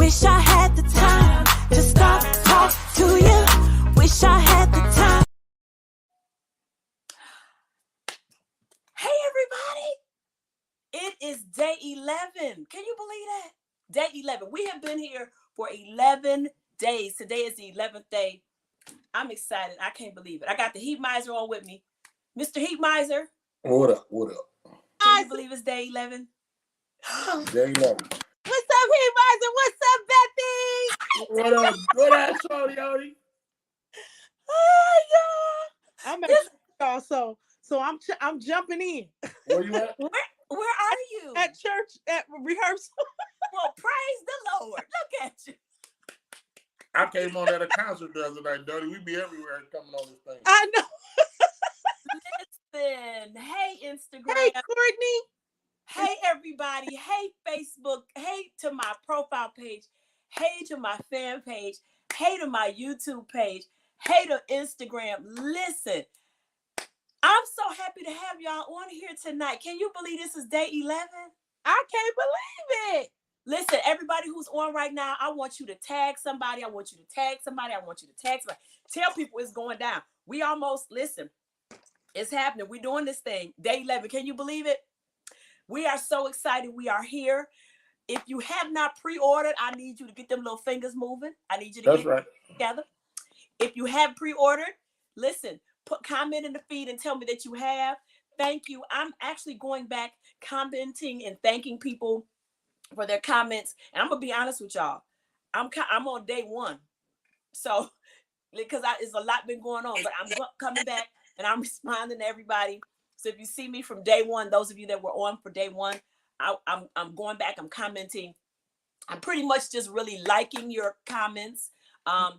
Wish I had the time to stop, talk to you. Wish I had the time. Hey, everybody. It is day 11. Can you believe that? Day 11. We have been here for 11 days. Today is the 11th day. I'm excited. I can't believe it. I got the Heat Miser on with me. Mr. Heat Miser. What up? What up? Can you believe it's day 11? Day 11. What's up, Heat Miser? What's up, Bethy? What up? What up, Shorty? Oh, y'all. I'm at church, so I'm jumping in. Where you at? Where are you? At church, at rehearsal. Well, praise the Lord. Look at you. I came on at a concert the other night, Dirty. We be everywhere coming on this thing. I know. Listen. Hey, Instagram. Hey, Courtney. Hey, everybody. Hey, Facebook. Hey to my profile page. Hey to my fan page. Hey to my YouTube page. Hey to Instagram. Listen, I'm so happy to have y'all on here tonight. Can you believe this is day 11? I can't believe it. Listen, everybody who's on right now, I want you to tag somebody. I want you to tag somebody. I want you to tag somebody. Tell people it's going down. We almost, listen, it's happening. We're doing this thing. Day 11. Can you believe it? We are so excited. We are here. If you have not pre-ordered, I need you to get them little fingers moving. I need you to get it together. If you have pre-ordered, listen, comment in the feed and tell me that you have. Thank you. I'm actually going back, commenting and thanking people for their comments. And I'm going to be honest with y'all. I'm on day 1. So, because it's a lot been going on, but I'm coming back and I'm responding to everybody. So if you see me from day 1, those of you that were on for day 1, I'm going back, I'm commenting. I'm pretty much just really liking your comments. I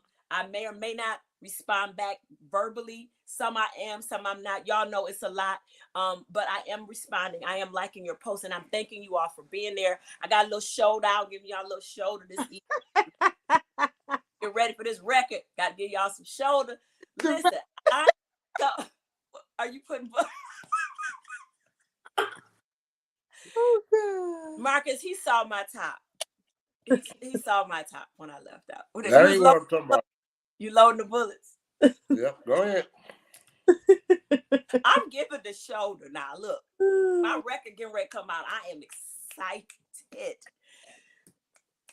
may or may not respond back verbally. Some I am, some I'm not. Y'all know it's a lot. But I am responding. I am liking your posts, and I'm thanking you all for being there. I got a little shoulder. I'll give y'all a little shoulder this evening. Get ready for this record. Got to give y'all some shoulder. Listen, are you putting... Oh, God. Marcus, he saw my top. He saw my top when I left out. That ain't what I'm talking about. You loading the bullets? Yep, go ahead. I'm giving the shoulder now. Look, my record getting ready to come out. I am excited.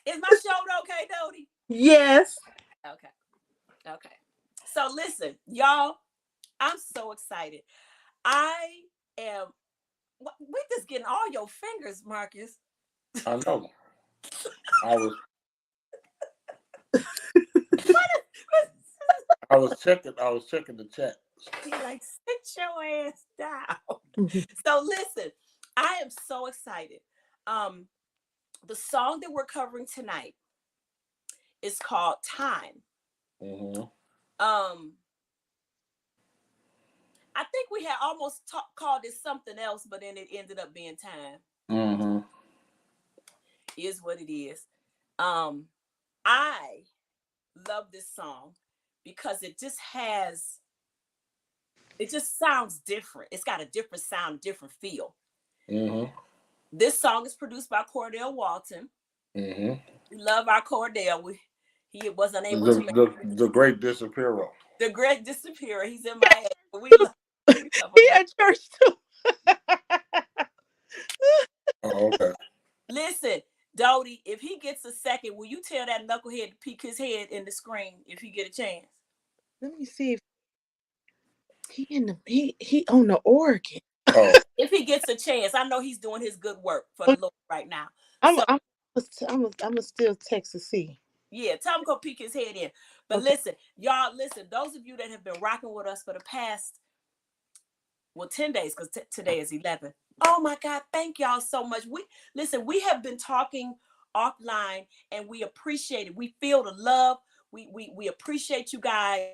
Is my shoulder okay, Dodie? Yes. Okay. So listen, y'all, I'm so excited. We just getting all your fingers, Marcus. I know. I was checking the chat. He's like, sit your ass down. So listen, I am so excited. The song that we're covering tonight is called Time. Mm-hmm. I think we had almost called it something else, but then it ended up being Time. Mm-hmm. Is what it is. I love this song because it just sounds different. It's got a different sound, different feel. Mm-hmm. This song is produced by Cordell Walton. Mm-hmm. We love our Cordell. He wasn't able to make the great disappearer. The great disappearer. He's in my head. We love He at church too. Oh, okay. Listen, Dodie, if he gets a second, will you tell that knucklehead to peek his head in the screen if he get a chance? Let me see if he on the organ. Oh. If he gets a chance, I know he's doing his good work for the Lord right now. I'm gonna still text to see. Yeah, tell him go peek his head in. But okay. Listen, y'all, those of you that have been rocking with us for the past 10 days, because today is 11. Oh my God, thank y'all so much. We have been talking offline and we appreciate it. We feel the love. We appreciate you guys.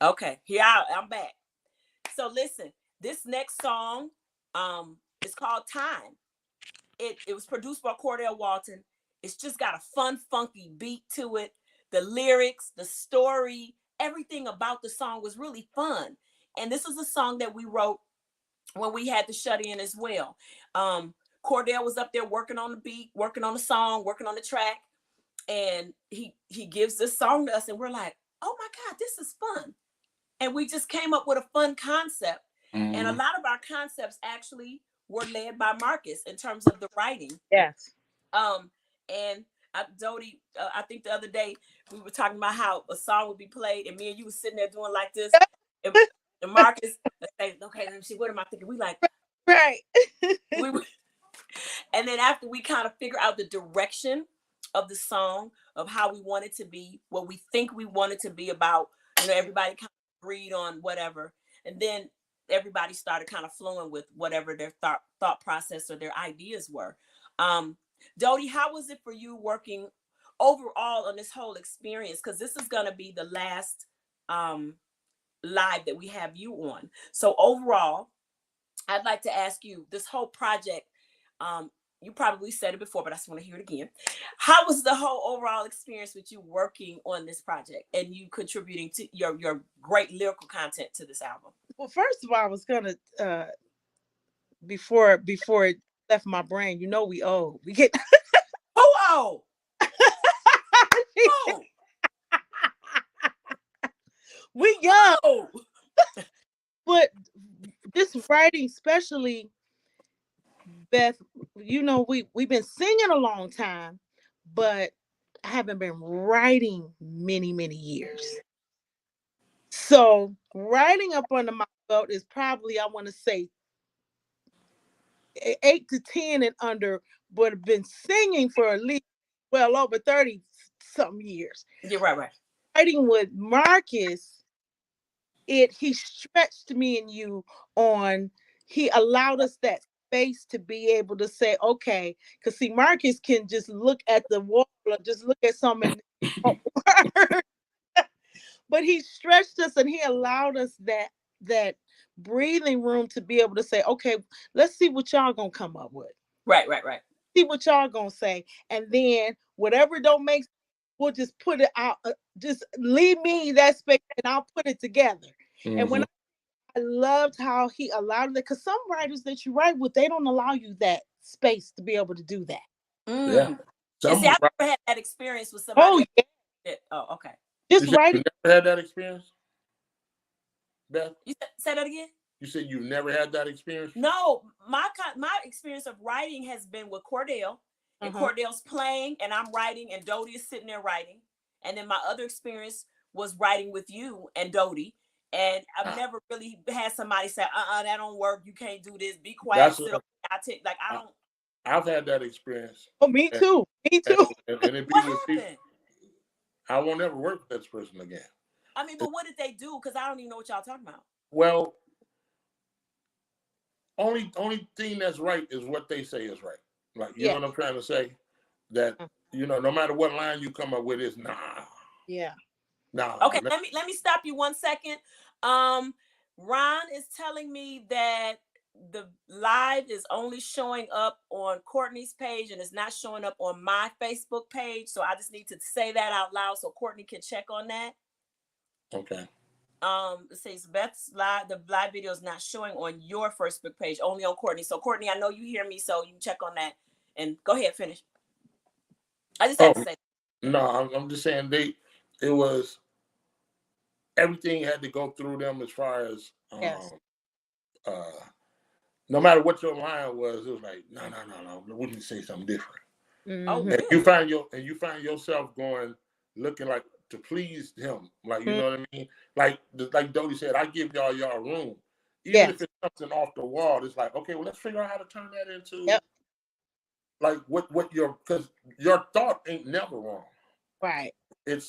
Okay, here I'm back. So listen, this next song is called Time. It was produced by Cordell Walton. It's just got a fun, funky beat to it. The lyrics, the story, everything about the song was really fun. And this is a song that we wrote when we had the shut in as well. Cordell was up there working on the beat, working on the song, working on the track, and he gives this song to us, and we're like, oh my God, this is fun. And we just came up with a fun concept. And a lot of our concepts actually were led by Marcus in terms of the writing. Yes. And Dodie, I think the other day we were talking about how a song would be played, and me and you were sitting there doing like this, and Marcus say, "Okay, let me see. What am I thinking?" We like, right. we were, and then after we kind of figure out the direction of the song, of how we want it to be, what we think we want it to be about, everybody kind of agreed on whatever, and then everybody started kind of flowing with whatever their thought process or their ideas were. Dodie, how was it for you working overall on this whole experience? Because this is going to be the last live that we have you on. So overall, I'd like to ask you, this whole project, you probably said it before, but I just want to hear it again. How was the whole overall experience with you working on this project and you contributing to your great lyrical content to this album? Well, first of all, I was gonna before it left my brain. We old. We get Oh, oh, we young, oh. but this writing, especially Beth, we've been singing a long time, but I haven't been writing many years. So writing up under my belt is probably, I want to say, 8 to 10 and under, but have been singing for at least well over 30 some years. Yeah, right. Writing with Marcus, he stretched me and you on. He allowed us that space to be able to say, okay, because see, Marcus can just look at the wall or just look at something, but he stretched us and he allowed us that breathing room to be able to say, okay, let's see what y'all gonna come up with. Right. See what y'all gonna say, and then whatever don't make, we'll just put it out. Just leave me that space, and I'll put it together. And when I loved how he allowed it, because some writers that you write with, they don't allow you that space to be able to do that. Yeah. See, I never had that experience with Oh somebody. yeah. Oh, okay. Just writing. You never had that experience, Beth? You say that again? You said you never had that experience? No, my experience of writing has been with Cordell, and Cordell's playing, and I'm writing, and Dodie is sitting there writing. And then my other experience was writing with you and Dodie. And I've never really had somebody say, that don't work. You can't do this. Be quiet. Sit up. I don't. I've had that experience. Oh, me too. Me too. And it be What with people. happened? I won't ever work with that person again. I mean, but what did they do? Because I don't even know what y'all talking about. Well, only thing that's right is what they say is right. Like, you know what I'm trying to say? That, no matter what line you come up with, is nah. Yeah. Nah. Okay, let me stop you 1 second. Ron is telling me that the live is only showing up on Courtney's page and it's not showing up on my Facebook page. So I just need to say that out loud so Courtney can check on that. Okay. It says Beth's live, the live video is not showing on your Facebook page, only on Courtney. So Courtney, I know you hear me, so you can check on that and go ahead, finish. I just have to say that. No, I'm just saying it was, everything had to go through them as far as no matter what your line was, it was like, no, we need to say something different. Oh, and you find yourself looking like to please him, like, you know what I mean? Like Dodie said, I give y'all room, even if it's something off the wall. It's like, okay, well, let's figure out how to turn that into like what because your thought ain't never wrong, right? It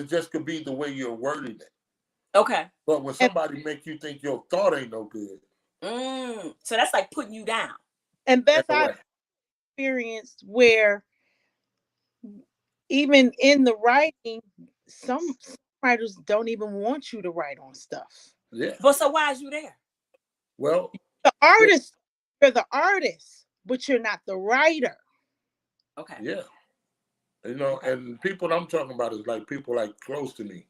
just could be the way you're wording it. Okay. But when somebody make you think your thought ain't no good, so that's like putting you down. And Beth, I've experienced where even in the writing, some writers don't even want you to write on stuff. Yeah. But so why is you there? Well, the artist, you're the artist, but you're not the writer. Okay. Yeah. And people I'm talking about is like people like close to me.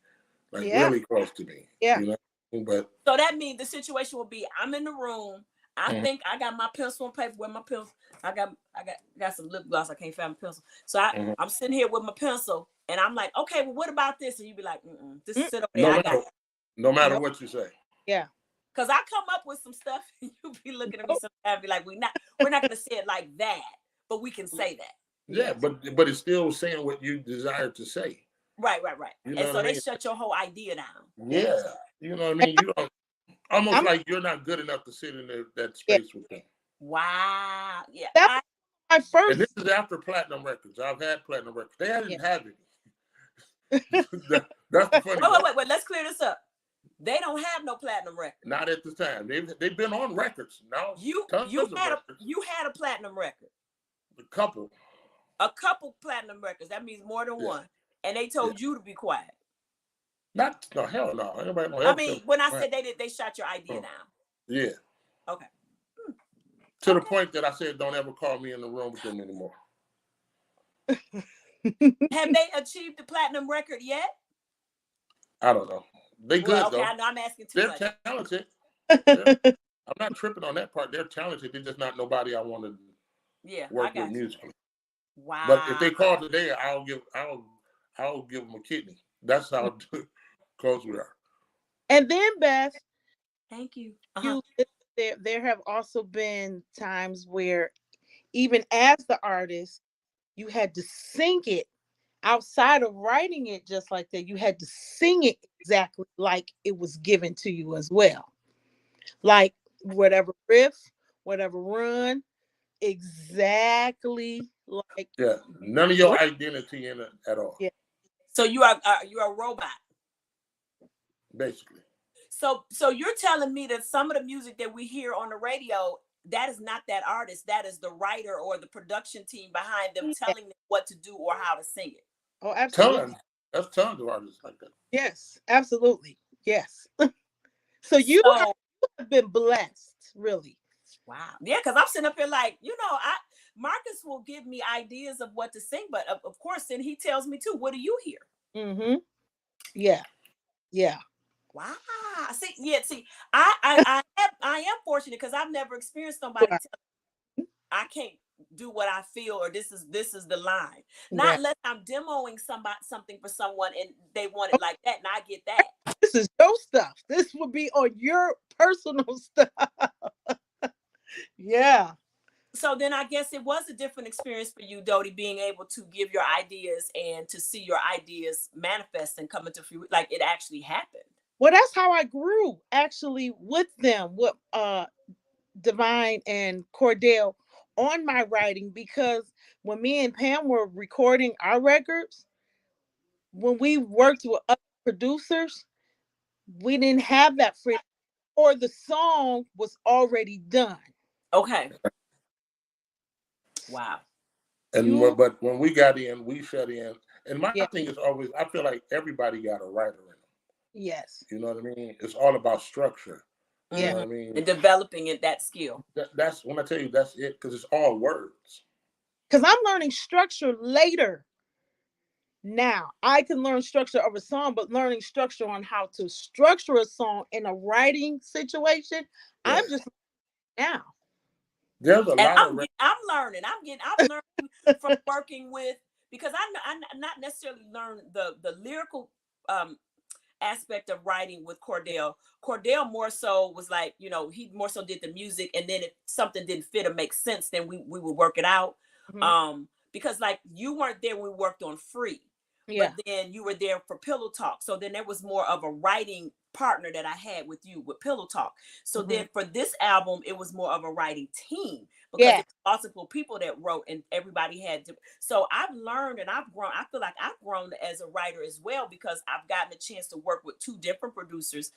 like Yeah. really close to me. Yeah. You know, but so that means the situation will be I'm in the room. I Mhm. think I got my pencil and paper. Where my pencil? I got some lip gloss. I can't find my pencil. So Mhm. I'm sitting here with my pencil, and I'm like, okay, well, what about this? And you be like, just Mm. sit over there. I got it. no matter Nope. what you say. Yeah. Cause I come up with some stuff, and you be looking at me sometimes, and be like, we're not gonna say it like that, but we can say that. Yeah, Yes. but it's still saying what you desire to say. Right. You know And what so I they mean? shut your whole idea down. Yeah, you know what I mean. You don't almost I'm like you're not good enough to sit in that yeah. space with them. Wow. Yeah. That was my And this first. is after platinum records. I've had platinum records. They Yeah. didn't have any. That's the funny part. Wait. Let's clear this up. They don't have no platinum record. Not at the time. They've been on records now. You Tons of records. you had a platinum record. A couple. A couple platinum records. That means more than Yeah. one. And they Yeah. told you to be quiet. Not no hell no. Anybody no I mean, when I said they shot your idea down. Yeah. Okay. To the point that I said, don't ever call me in the room with them anymore. Have they achieved the platinum record yet? I don't know. They good Okay, though. I know I'm asking too They're much. talented. I'm not tripping on that part. They're talented. They're just not nobody I want to work with musically. Wow. But if they call today, I'll give them a kidney. That's how close we are. And then Beth, thank you. There have also been times where even as the artist, you had to sing it outside of writing it just like that. You had to sing it exactly like it was given to you as well. Like whatever riff, whatever run, exactly like Yeah, none of your identity in it at all. Yeah. So you're a robot. Basically. So you're telling me that some of the music that we hear on the radio, that is not that artist, that is the writer or the production team behind them telling them what to do or how to sing it. Oh, absolutely. That's tons of artists like that. Yes, absolutely. Yes. So you have been blessed, really. Wow. Yeah, because I'm sitting up here like, Marcus will give me ideas of what to sing, but of course, then he tells me too, what do you hear? Mm-hmm. Yeah. Yeah. Wow. See, I am fortunate because I've never experienced somebody tell I can't do what I feel or this is the line. Not unless I'm demoing something for someone and they want it like that, and I get that. This is your stuff. This would be on your personal stuff. Yeah. So then I guess it was a different experience for you, Dodie, being able to give your ideas and to see your ideas manifest and come into fruition, like it actually happened. Well, that's how I grew actually with them, with Divine and Cordell on my writing, because when me and Pam were recording our records, when we worked with other producers, we didn't have that freedom, or the song was already done. Okay. Wow. But when we got in, we shut in. And my thing is always, I feel like everybody got a writer in them. Yes. You know what I mean? It's all about structure. You know what I mean? And developing that skill. That's when I tell you that's it, because it's all words. Because I'm learning structure later. Now I can learn structure of a song, but learning structure on how to structure a song in a writing situation, I'm just now. There's a lot of I'm learning. I've learned from working with, because I not necessarily learned the lyrical aspect of writing with Cordell. Cordell more so was like, he more so did the music, and then if something didn't fit or make sense, then we would work it out. Mm-hmm. Because like you weren't there when we worked on Free. But then you were there for Pillow Talk. So then there was more of a writing partner that I had with you with Pillow Talk. So then for this album, it was more of a writing team, because it's multiple people that wrote and everybody had to. So I've learned and I've grown. I feel like I've grown as a writer as well, because I've gotten a chance to work with two different producers,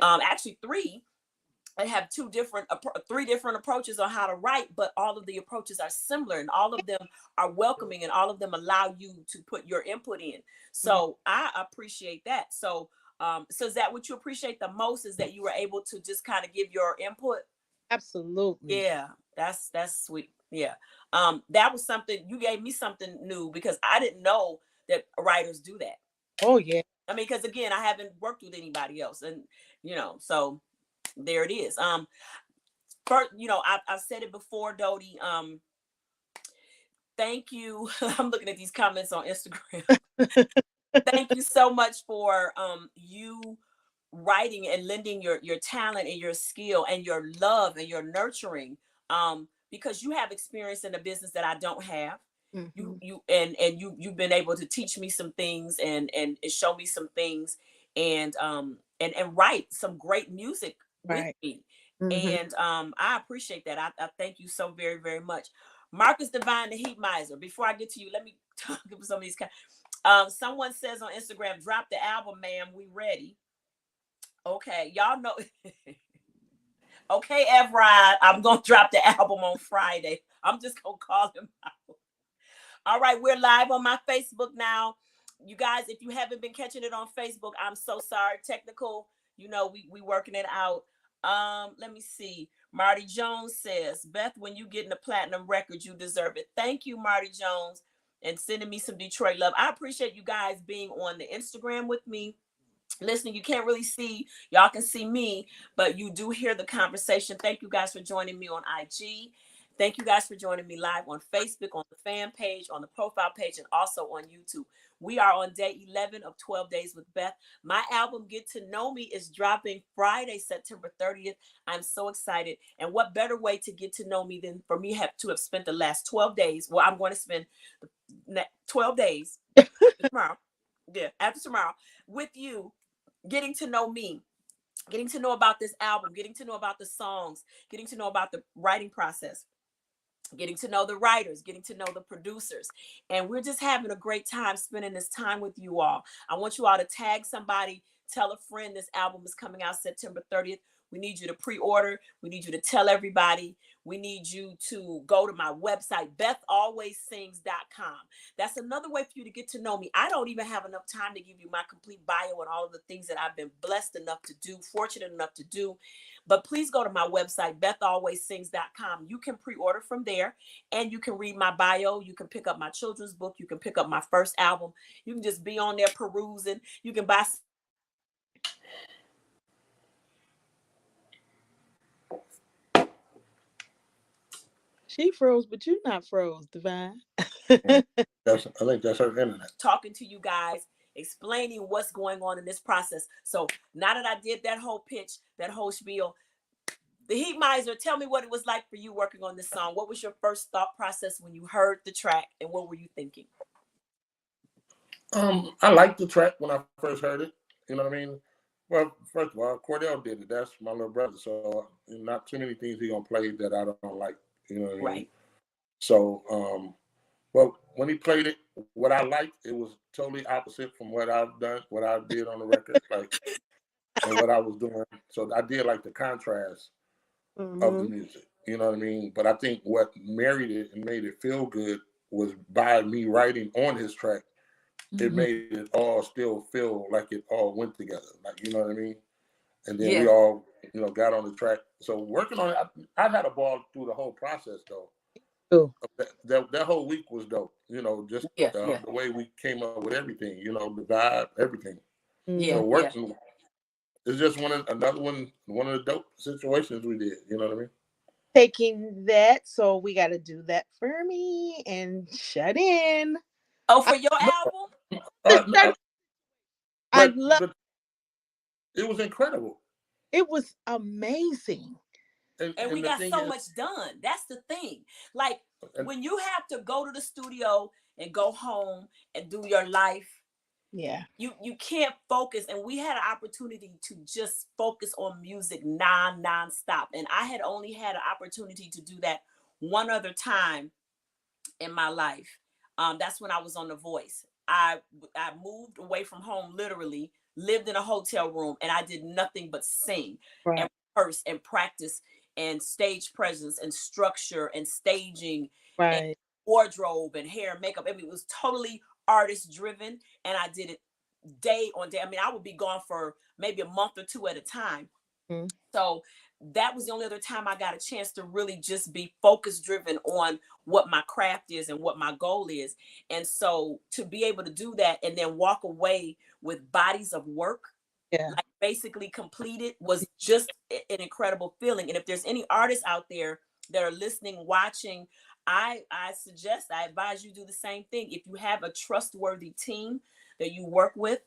actually three. I have three different approaches on how to write, but all of the approaches are similar and all of them are welcoming and all of them allow you to put your input in. So I appreciate that. So is that what you appreciate the most, is that you were able to just kind of give your input? Absolutely. Yeah, that's sweet. Yeah. That was something, you gave me something new, because I didn't know that writers do that. Oh yeah. I mean, because again, I haven't worked with anybody else, and so there it is. First, I've said it before, Dodie. Thank you. I'm looking at these comments on Instagram. Thank you so much for you writing and lending your talent and your skill and your love and your nurturing, because you have experience in a business that I don't have. Mm-hmm. You've been able to teach me some things and show me some things, and write some great music with Right. me. Mm-hmm. And I appreciate that. I thank you so very, very much. Marcus Divine, the Heat Miser. Before I get to you, let me talk about some of these. Someone says on Instagram, drop the album, ma'am. We ready. Okay, y'all know. Okay, Evrod, I'm gonna drop the album on Friday. I'm just gonna call him out. All right, we're live on my Facebook now. You guys, if you haven't been catching it on Facebook, I'm so sorry. Technical, we working it out. Let me see. Marty Jones says, Beth, when you get in the platinum record, you deserve it. Thank you, Marty Jones, and sending me some Detroit love. I appreciate you guys being on the Instagram with me. Listening, you can't really see, y'all can see me, but you do hear the conversation. Thank you guys for joining me on IG. Thank you guys for joining me live on Facebook, on the fan page, on the profile page, and also on YouTube. We are on day 11 of 12 Days with Beth. My album, Get to Know Me, is dropping Friday, September 30th. I'm so excited. And what better way to get to know me than for me to have spent the last 12 days? Well, I'm going to spend 12 days tomorrow. Yeah, after tomorrow with you, getting to know me, getting to know about this album, getting to know about the songs, getting to know about the writing process, getting to know the writers, getting to know the producers. And we're just having a great time spending this time with you all. I want you all to tag somebody, tell a friend this album is coming out September 30th. We need you to pre-order. We need you to tell everybody. We need you to go to my website, bethalwayssings.com. That's another way for you to get to know me. I don't even have enough time to give you my complete bio and all of the things that I've been blessed enough to do, fortunate enough to do. But please go to my website, bethalwayssings.com. You can pre-order from there, and you can read my bio. You can pick up my children's book. You can pick up my first album. You can just be on there perusing. You can buy. She froze, but you're not froze, Divine. I think that's her internet. Talking to you guys, explaining what's going on in this process. So now that I did that whole pitch, that whole spiel, the Heat Miser, tell me what it was like for you working on this song. What was your first thought process when you heard the track, and what were you thinking? I liked the track when I first heard it. You know what I mean? Well, first of all, Cordell did it. That's my little brother. So not too many things he gonna play that I don't like. You know what I mean? Right. So, well, when he played it, what I liked, it was totally opposite from what I've done, what I did on the record, like, and what I was doing. So I did like the contrast of the music. You know what I mean? But I think what married it and made it feel good was by me writing on his track. It made it all still feel like it all went together. Like, you know what I mean? And then we all, got on the track. So working on it, I had a ball through the whole process, though. Oh. That whole week was dope. Just the way we came up with everything, the vibe, everything. So working, it's just another one of the dope situations we did. You know what I mean? Taking that, so we got to do that for me and shut in. Oh, for your album? I love. But it was incredible. It was amazing. And we got so much done. That's the thing. Like when you have to go to the studio and go home and do your life, you can't focus. And we had an opportunity to just focus on music non-stop. And I had only had an opportunity to do that one other time in my life. That's when I was on The Voice. I moved away from home, literally lived in a hotel room, and I did nothing but sing and rehearse and practice and stage presence and structure and staging and wardrobe and hair and makeup. I mean, it was totally artist driven, and I did it day on day. I mean, I would be gone for maybe a month or two at a time. Mm-hmm. So that was the only other time I got a chance to really just be focus driven on what my craft is and what my goal is. And so to be able to do that and then walk away with bodies of work, like basically completed, was just an incredible feeling. And if there's any artists out there that are listening, watching, I advise you do the same thing. If you have a trustworthy team that you work with,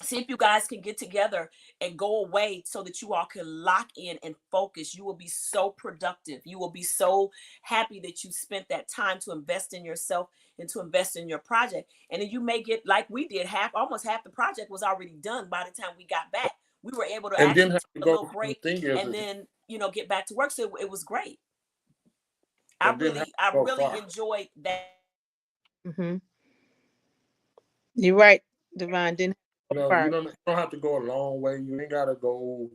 see if you guys can get together and go away so that you all can lock in and focus. You will be so productive. You will be so happy that you spent that time to invest in yourself and to invest in your project. And then you may get, like we did, almost half the project was already done by the time we got back. We were able to And actually then have take to a go. little break The thing is, and then, get back to work. So it was great. and then have I to go really far. enjoyed that. Mm-hmm. You're right, Divine. Didn't You don't have to go a long way. You ain't gotta go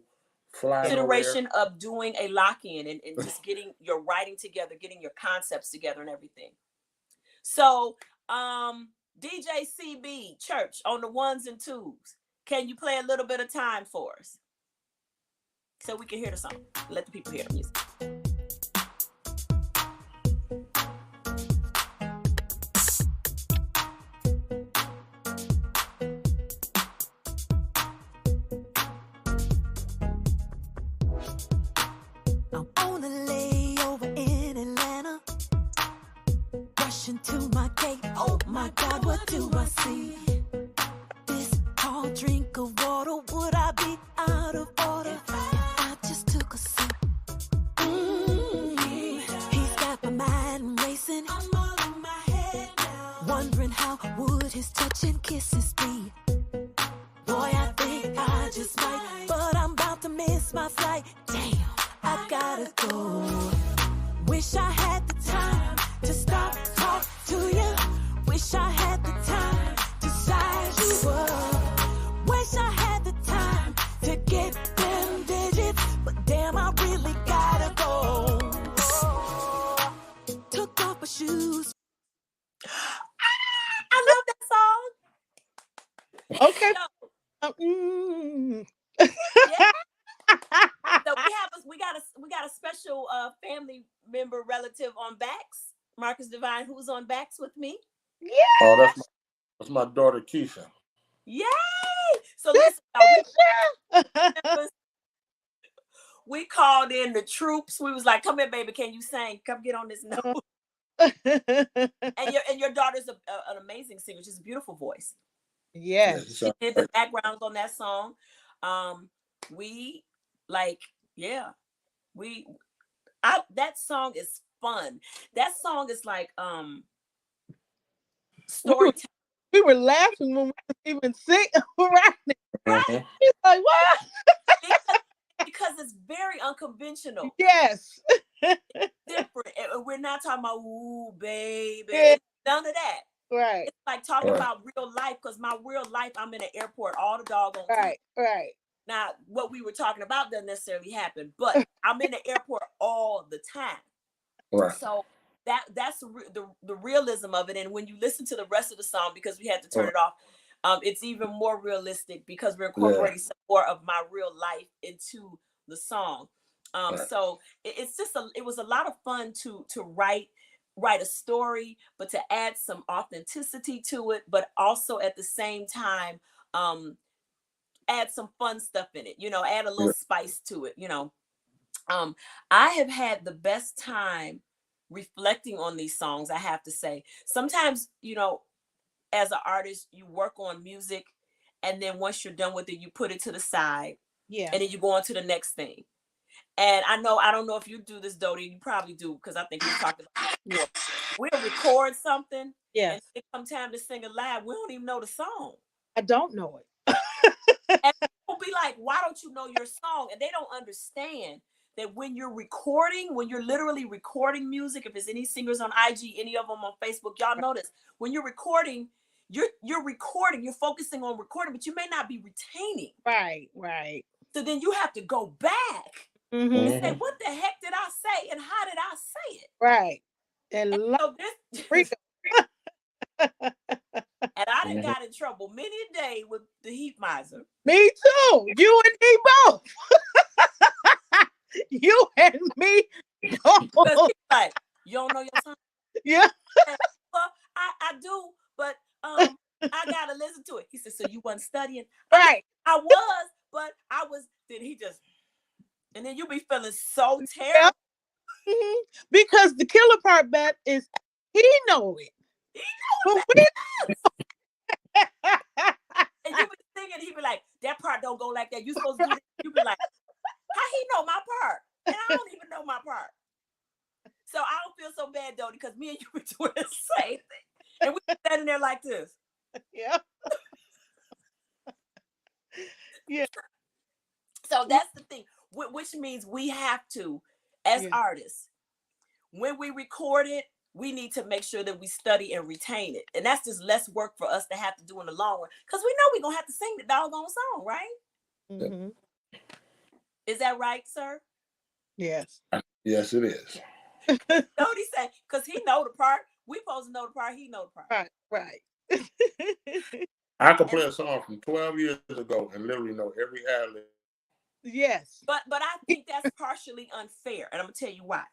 fly nowhere. Consideration of doing a lock-in and just getting your writing together, getting your concepts together and everything. So DJ CB Church on the ones and twos, can you play a little bit of Time for us so we can hear the song? Let the people hear the music. I'm on a layover in Atlanta, rushing to my gate. Oh my God, what do I see? This tall drink of water, would I be out of order if I just took a sip? He's got my mind racing. I'm all in my head now, wondering how would his touch and kisses be? Boy, I think I just might, but I'm about to miss my flight. Damn, I gotta go. Wish I had the time to stop, talk to you. Wish I had the time to size you up. Wish I had the time to get them digits, but damn, I really gotta go. Took off my shoes. I love that song. Okay. Yeah. So we got a special family member relative on backs. Marcus Divine, who's on backs with me. Yeah. Oh, that's my daughter Keisha. Yay! So listen, we called in the troops. We was like, "Come here, baby. Can you sing? Come get on this note." and your daughter's an amazing singer. She's a beautiful voice. Yes. She did the background on that song. That song is fun. That song is like storytelling. We were laughing when we were even sing right. He's like, what? Because it's very unconventional. Yes. It's different. We're not talking about, ooh, baby. It's none of that. Right. It's like talking about real life, because my real life, I'm in an airport all the doggone time. Right. Now, what we were talking about doesn't necessarily happen, but I'm in the airport all the time. Right. So that's the realism of it. And when you listen to the rest of the song, because we had to turn it off, it's even more realistic because we're incorporating some more of my real life into the song. So it's just it was a lot of fun to write a story, but to add some authenticity to it, but also at the same time add some fun stuff in it, add a little spice to it. I have had the best time reflecting on these songs, I have to say. Sometimes, as an artist, you work on music, and then once you're done with it, you put it to the side. Yeah. And then you go on to the next thing. And I don't know if you do this, Dodie. You probably do, because I think we talked about it before. We'll record something. Yes. And it comes time to sing it live, we don't even know the song. I don't know it. And people be like, why don't you know your song? And they don't understand that when you're literally recording music, if there's any singers on IG, any of them on Facebook, y'all know this. When you're recording, you're recording, you're focusing on recording, but you may not be retaining. Right. So then you have to go back and say, what the heck did I say? And how did I say it? Right. And so and I done got in trouble many a day with the heat miser. Me too. You and me both. You and me. Because he's like, you don't know your song? Yeah. Well, I do, but I gotta listen to it. He said, so you wasn't studying? Right. I was, but I was. Then he just, and then you be feeling so terrible. Yep. Mm-hmm. Because the killer part, Beth, is he know it. He But knows we... and you be thinking, he be like, that part don't go like that. You supposed to do this. You be like, how he know my part? And I don't even know my part. So I don't feel so bad, though, because me and you be doing the same thing. And we be standing there like this. Yeah. Yeah. So that's the thing, which means we have to, as artists, when we record it, we need to make sure that we study and retain it. And that's just less work for us to have to do in the long run. Because we know we're going to have to sing the doggone song, right? Mm-hmm. Is that right, sir? Yes. Yes, it is. Don't he say? Because he know the part. We supposed to know the part. He know the part. Right. I could play a song from 12 years ago and literally know every ad lib. Yes. But I think that's partially unfair. And I'm going to tell you why.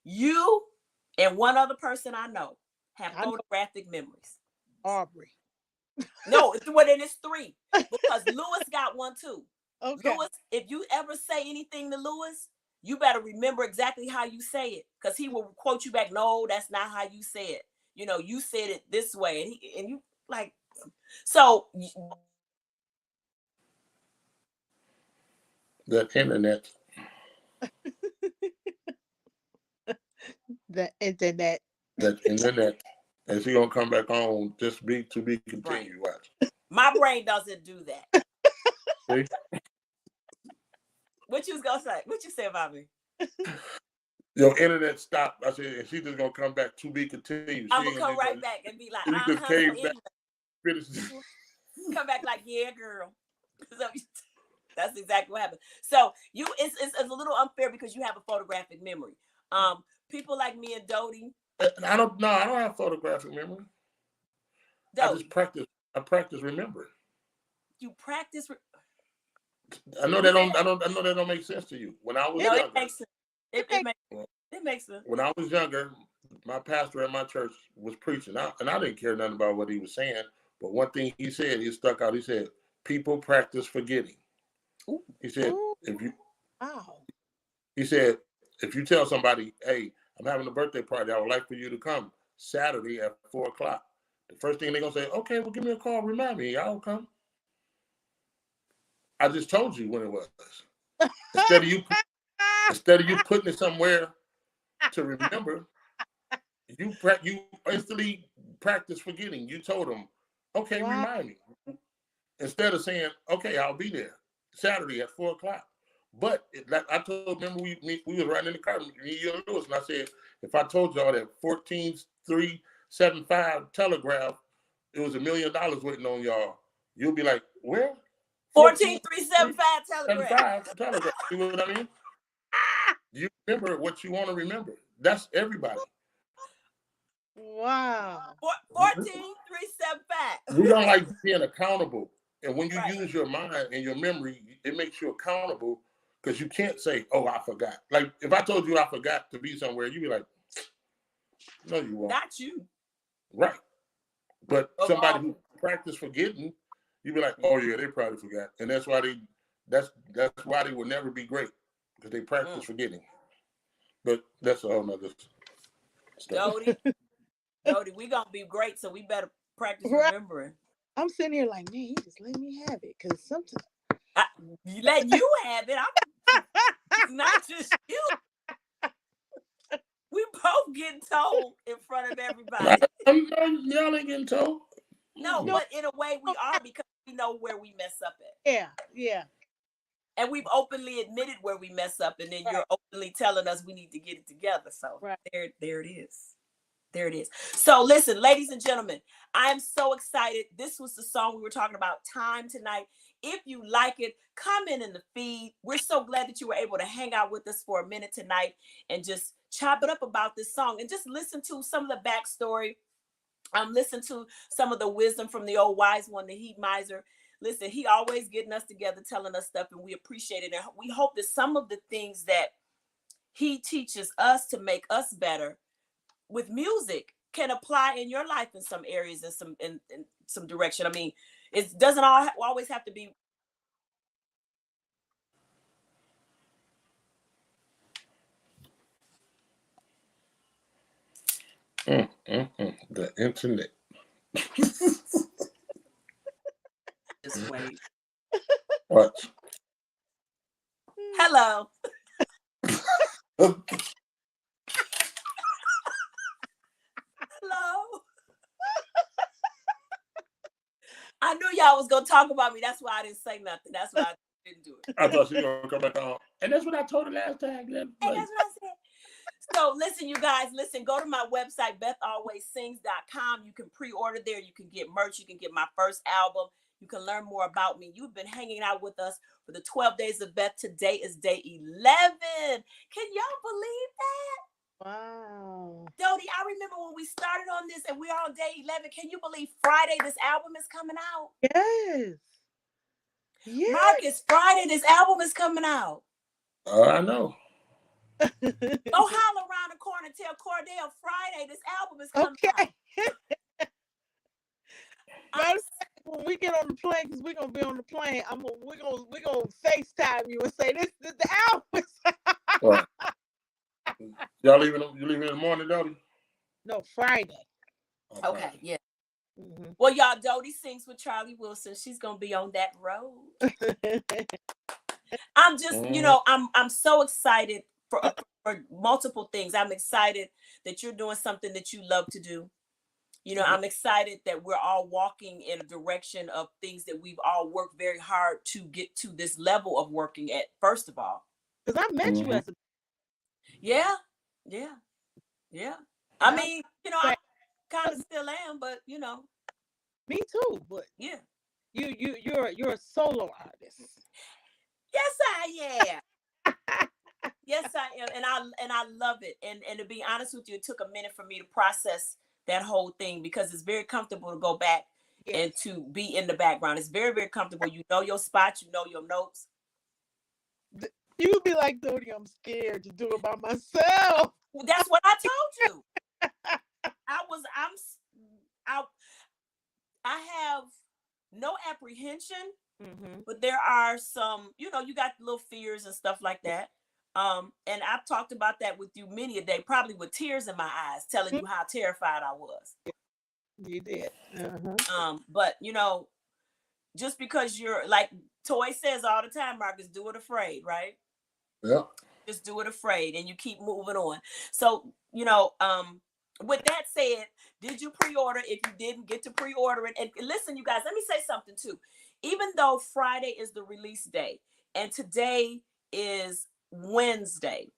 You and one other person I know have photographic memories. Aubrey. No, it's three. Because Lewis got one too. Okay. Lewis, if you ever say anything to Lewis, you better remember exactly how you say it. Because he will quote you back, no, that's not how you say it. You know, you said it this way. And you like, so. That internet. The internet. That internet. And she gonna come back on just to be continued. Right. Watch. My brain doesn't do that. See? What you was gonna say? What you say about me? Your internet stopped. I said, and she just gonna come back to be continued. I'm gonna come right back and be like, you just came back. Come back like, yeah, girl. So, that's exactly what happened. So it's a little unfair because you have a photographic memory. People like me and Dodie. I don't have photographic memory. Dodie. I just practice. I practice remembering. You practice. I know that don't make sense to you. When I was younger, it makes sense. It makes sense. When I was younger, my pastor at my church was preaching, and I didn't care nothing about what he was saying. But one thing he said, he stuck out. He said, "People practice forgetting." Ooh. He said, He said, if you tell somebody, "Hey, I'm having a birthday party. I would like for you to come Saturday at 4:00." The first thing they're gonna say, "Okay, well, give me a call. Remind me. I'll come." I just told you when it was. Instead of you putting it somewhere to remember, you instantly practice forgetting. You told them, "Okay, remind me." Instead of saying, "Okay, I'll be there Saturday at 4:00." But I told, remember we was riding in the car, me, you and Lewis, and I said, if I told y'all that 14375 Telegraph, it was $1 million waiting on y'all, you'll be like, where? 14375 Telegraph. You know what I mean? You remember what you want to remember. That's everybody. Wow. 14375. We don't like being accountable. And when you use your mind and your memory, it makes you accountable because you can't say, "Oh, I forgot." Like if I told you I forgot to be somewhere, you'd be like, "No, you won't." Not you. Right. But somebody who practiced forgetting, you'd be like, "Oh yeah, they probably forgot," and that's why they will never be great because they practice forgetting. But that's a whole nother story. Dodie, we gonna be great, so we better practice remembering. I'm sitting here like, man, he just let me have it because sometimes letting you have it. I'm not just you. We both getting told in front of everybody. Y'all ain't getting told. No, but in a way we are because we know where we mess up at. Yeah. And we've openly admitted where we mess up, and then you're openly telling us we need to get it together. So there it is. There it is. So listen, ladies and gentlemen, I am so excited. This was the song we were talking about, Time, tonight. If you like it, comment in the feed. We're so glad that you were able to hang out with us for a minute tonight and just chop it up about this song and just listen to some of the backstory. Listen to some of the wisdom from the old wise one, the Heat Miser. listen, he always getting us together, telling us stuff, and we appreciate it. And we hope that some of the things that he teaches us to make us better with music can apply in your life in some areas, in some direction. I mean, it doesn't always have to be. The internet. Just wait. What? Hello. Hello. I knew y'all was gonna talk about me. That's why I didn't say nothing. That's why I didn't do it. I thought she was gonna come back on. And that's what I told her last time. And that's what I said. So listen, you guys, go to my website, BethAlwaysSings.com. You can pre-order there. You can get merch. You can get my first album. You can learn more about me. You've been hanging out with us for the 12 days of Beth. Today is day 11. Can y'all believe that? Wow. Dodie, I remember when we started on this and we're on day 11. Can you believe Friday this album is coming out? Yes. Yes. Marcus, Friday this album is coming out. I know. Go holler around the corner and tell Cordell Friday this album is coming out. When we get on the plane, because we're gonna be on the plane, we're gonna FaceTime you and say this the album. Right. You leaving in the morning, Dodie? No, Friday. Okay, yeah. Mm-hmm. Well, y'all, Dodie sings with Charlie Wilson. She's gonna be on that road. I'm just, I'm so excited for multiple things. I'm excited that you're doing something that you love to do. I'm excited that we're all walking in a direction of things that we've all worked very hard to get to this level of working at, first of all. Because I met you as a... Yeah. I mean, I kind of still am, but Me too, but yeah. You're a solo artist. Yes, I am. Yes, I am. And I love it. And to be honest with you, it took a minute for me to process that whole thing, because it's very comfortable to go back and to be in the background. It's very, very comfortable. You know your spots, you know your notes. You would be like, Dodie, I'm scared to do it by myself. That's what I told you. I have no apprehension, but there are some, you got little fears and stuff like that. And I've talked about that with you many a day, probably with tears in my eyes, telling you how terrified I was. You did. But just because you're, like Toy says all the time, Marcus, do it afraid, right? Yeah. Just do it afraid, and you keep moving on. So, with that said, did you pre-order? If you didn't get to pre-order it, and listen, you guys, let me say something too. Even though Friday is the release day, and today is Wednesday,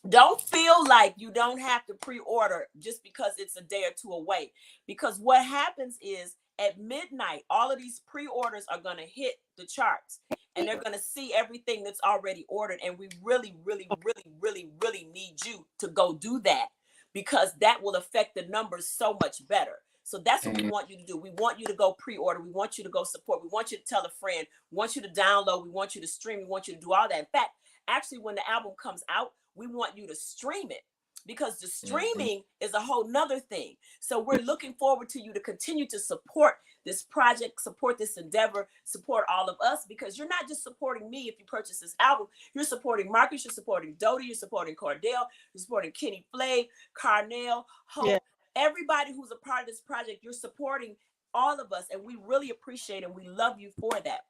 don't feel like you don't have to pre-order just because it's a day or two away. Because what happens is at midnight, all of these pre-orders are going to hit the charts, and they're going to see everything that's already ordered. And we really, really, really, really, really need you to go do that, because that will affect the numbers so much better. So that's what we want you to do. We want you to go pre-order. We want you to go support. We want you to tell a friend. We want you to download. We want you to stream. We want you to do all that. In fact, actually, when the album comes out, we want you to stream it, because the streaming is a whole nother thing. So we're looking forward to you to continue to support this project, support this endeavor, support all of us, because you're not just supporting me if you purchase this album. You're supporting Marcus, you're supporting Dodie, you're supporting Cordell, you're supporting Kenny Flay, Carnell, Hope, everybody who's a part of this project. You're supporting all of us, and we really appreciate it, and we love you for that.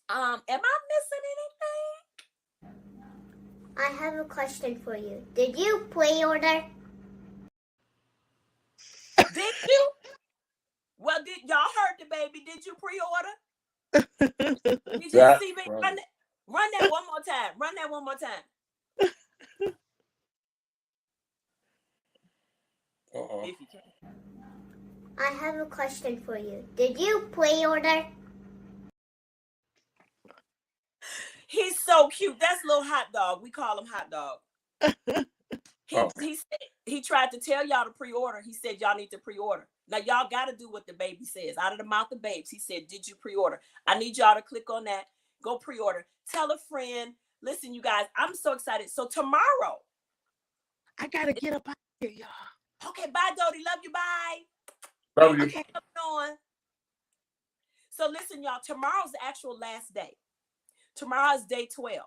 Am I missing anything? I have a question for you. Did you pre-order? Did you? Well, y'all heard the baby? Did you pre-order? Did you see me? Run that one more time. Run that one more time. If you can. I have a question for you. Did you pre-order? He's so cute. That's little hot dog. We call him hot dog. He tried to tell y'all to pre-order. He said y'all need to pre-order. Now, y'all got to do what the baby says. Out of the mouth of babes, he said, did you pre-order? I need y'all to click on that. Go pre-order. Tell a friend. Listen, you guys, I'm so excited. So tomorrow. I got to get up out here, y'all. Okay, bye, Dodie. Love you. Bye. Love you. Okay, so listen, y'all, tomorrow's the actual last day. Tomorrow's day 12.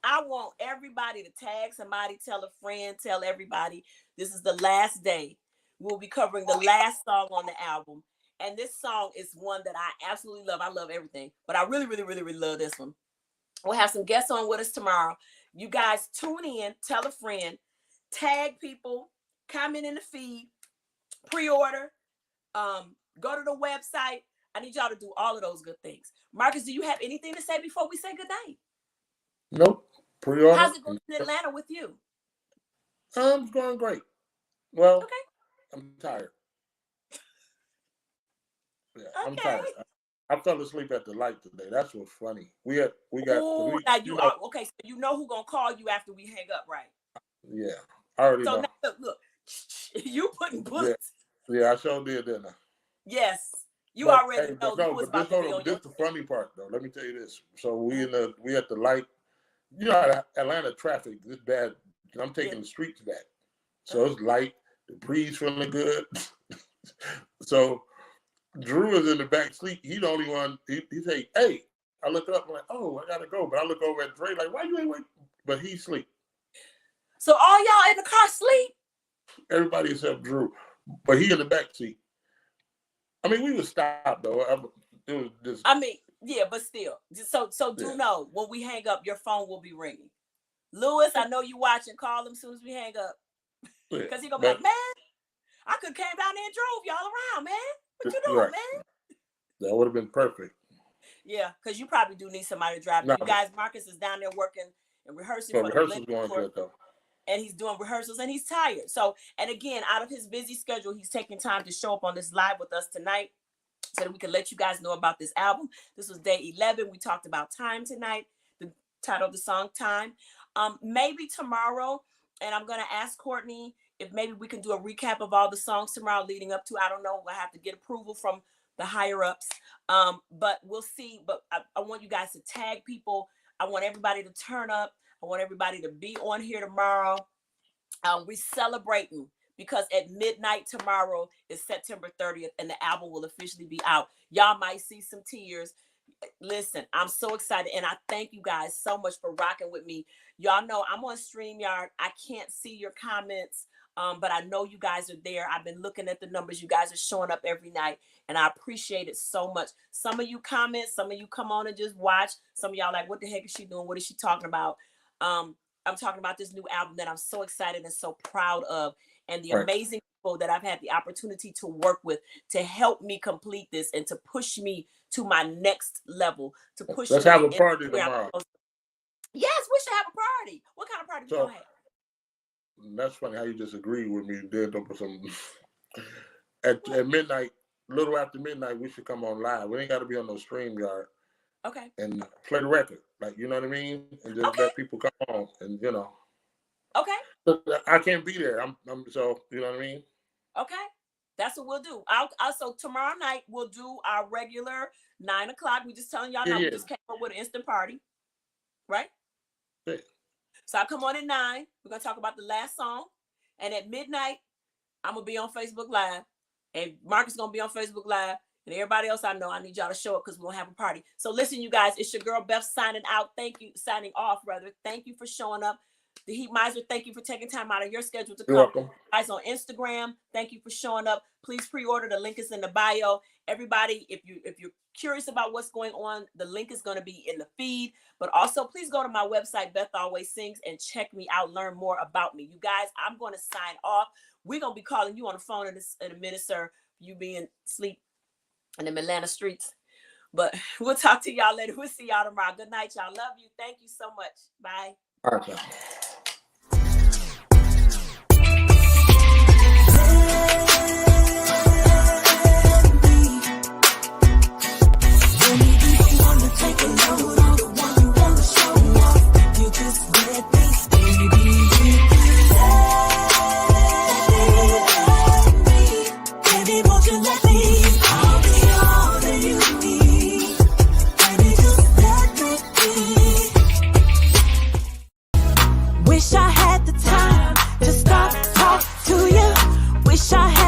I want everybody to tag somebody, tell a friend, tell everybody. This is the last day. We'll be covering the last song on the album. And this song is one that I absolutely love. I love everything, but I really, really, really, really love this one. We'll have some guests on with us tomorrow. You guys tune in, tell a friend, tag people, comment in the feed, pre-order, go to the website. I need y'all to do all of those good things. Marcus, do you have anything to say before we say goodnight? Nope. Pre-order. How's it going in Atlanta with you? It's going great. Well, okay. I'm tired. Yeah, okay. I'm tired. I fell asleep at the light today. That's what's funny. We got. Ooh, now you are okay. So you know who's gonna call you after we hang up, right? Yeah, I already know. Now, look, you putting bullets. Yeah, I sure did, didn't I? Yes, you already know who was about to be on this the funny part, though. Let me tell you this. So we at the light. You know, Atlanta traffic is bad. I'm taking the streets back. So it's light. The breeze feeling good. So Drew is in the back seat. He the only one. He say, "Hey." I look up. I'm like, "Oh, I gotta go." But I look over at Dre like, "Why you ain't wait?" But he sleep. So all y'all in the car sleep? Everybody except Drew, but he in the back seat. I mean, we would stop though. It was just. I mean, yeah, but still. So do know when we hang up, your phone will be ringing. Lewis, I know you watching. Call him as soon as we hang up, because he gonna be like, "Man, I could have came down there and drove y'all around, man. What you doing, man?" That would have been perfect. Yeah, because you probably do need somebody to drive. You guys, Marcus is down there working and rehearsing for rehearsals going good though. And he's doing rehearsals and he's tired. So, and again, out of his busy schedule, he's taking time to show up on this live with us tonight so that we can let you guys know about this album. This was day 11. We talked about time tonight, the title of the song, Time. Maybe tomorrow, and I'm going to ask Courtney if maybe we can do a recap of all the songs tomorrow leading up to, I don't know, I have to get approval from the higher ups. But we'll see. But I want you guys to tag people. I want everybody to turn up. I want everybody to be on here tomorrow. We're celebrating because at midnight tomorrow is September 30th and the album will officially be out. Y'all might see some tears. Listen, I'm so excited and I thank you guys so much for rocking with me. Y'all know I'm on StreamYard. I can't see your comments, but I know you guys are there. I've been looking at the numbers. You guys are showing up every night and I appreciate it so much. Some of you comment, some of you come on and just watch. Some of y'all like, what the heck is she doing? What is she talking about? I'm talking about this new album that I'm so excited and so proud of, and the amazing people that I've had the opportunity to work with to help me complete this and to push me to my next level. To push. Let's have a party tomorrow. Yes, we should have a party. What kind of party we gonna have? That's funny how you just agreed with me. Did some at midnight, a little after midnight, we should come on live. We ain't got to be on no StreamYard. Okay. And play the record, like, you know what I mean, and just let people come on, and you know. Okay. I can't be there. I'm so, you know what I mean. Okay, that's what we'll do. I'll so tomorrow night we'll do our regular 9 o'clock. We just telling y'all now. We just came up with an instant party, right? Yeah. So I come on at 9. We're gonna talk about the last song, and at midnight I'm gonna be on Facebook Live, and Marcus gonna be on Facebook Live. And everybody else I know, I need y'all to show up because we're going to have a party. So listen, you guys, it's your girl Beth signing out. Signing off, rather. Thank you for showing up. The Heat Miser, thank you for taking time out of your schedule to come. You're welcome. Guys on Instagram, thank you for showing up. Please pre-order. The link is in the bio. Everybody, if you're curious about what's going on, the link is going to be in the feed. But also, please go to my website, Beth Always Sings, and check me out. Learn more about me. You guys, I'm going to sign off. We're going to be calling you on the phone in a minute, sir. You being asleep in the Atlanta streets. But we'll talk to y'all later. We'll see y'all tomorrow. Good night, y'all. Love you. Thank you so much. Bye. All right, y'all. Take a load on the one you wanna show off. You just let me, baby, Wish I had the time to stop, talk to you. Wish I had